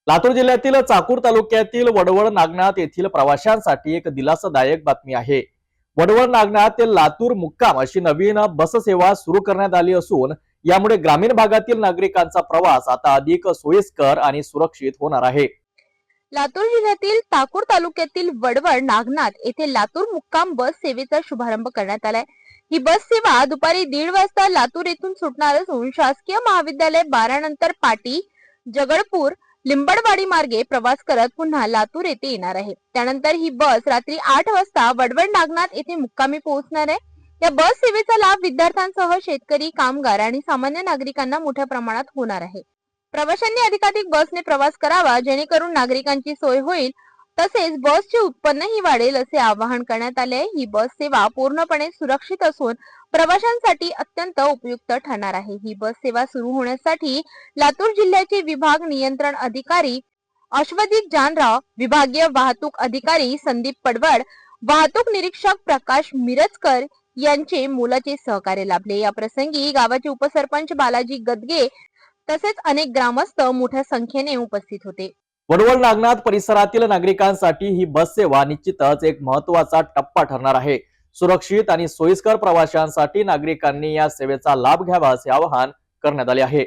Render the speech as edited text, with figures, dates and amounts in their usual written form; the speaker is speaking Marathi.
लातूर जिल्ह्यातील चाकूर तालुक्यातील वडवळ नागनाथ येथील प्रवाशांसाठी एक दिलासादायक बातमी आहे। वडवळ नागनाथ ते लातूर मुक्काम अशी नवीन बस सेवा सुरू करण्यात आली असून यामुळे ग्रामीण भागातील नागरिकांचा प्रवास आता अधिक सोयीस्कर आणि सुरक्षित होणार आहे। लातूर जिल्ह्यातील चाकूर तालुक्यातील वडवळ नागनाथ येथे लातूर मुक्काम बस सेवेचा शुभारंभ करण्यात आलाय। ही बस सेवा दुपारी 1:30 वाजता लातूर येथून सुटणार असून शासकीय महाविद्यालय 12 नंतर पाटी, जगडपूर, लिंबडवाडी मार्गे प्रवास करत पुन्हा लातूर येथे येणार आहे। त्यानंतर ही बस रात्री 8 वाजता वडवळ नागनाथ येथे मुक्कामी पोहोचणार आहे। या बस सेवेचा लाभ विद्यार्थ्यांसह शेतकरी, कामगार आणि सामान्य नागरिकांना मोठ्या प्रमाणात होणार आहे। प्रवाशांनी अधिकाधिक बसने प्रवास करावा जेणेकरून नागरिकांची सोय होईल, तसेच बसचे उत्पन्नही वाढेल असे आवाहन करण्यात आले आहे। ही बस सेवा पूर्णपणे सुरक्षित असून प्रवाशांसाठी अत्यंत उपयुक्त ठरणार आहे। ही बस सेवा सुरू होण्यासाठी लातूर जिल्ह्याचे विभाग नियंत्रण अधिकारी अश्वजित जानराव, विभागीय वाहतूक अधिकारी संदीप पडवळ, वाहतूक निरीक्षक प्रकाश मिरजकर यांचे मोलाचे सहकार्य लाभले। या प्रसंगी गावाचे उपसरपंच बालाजी गदगे तसेच अनेक ग्रामस्थ मोठ्या संख्येने उपस्थित होते। वडवळ नागनाथ परिसरातील नागरिकांसाठी ही बस सेवा निश्चितच एक महत्त्वाचा टप्पा ठरणार आहे। सुरक्षित आणि सोयीस्कर प्रवाशांसाठी नागरिकांनी या सेवेचा लाभ घ्यावा असे आवाहन करण्यात आले आहे।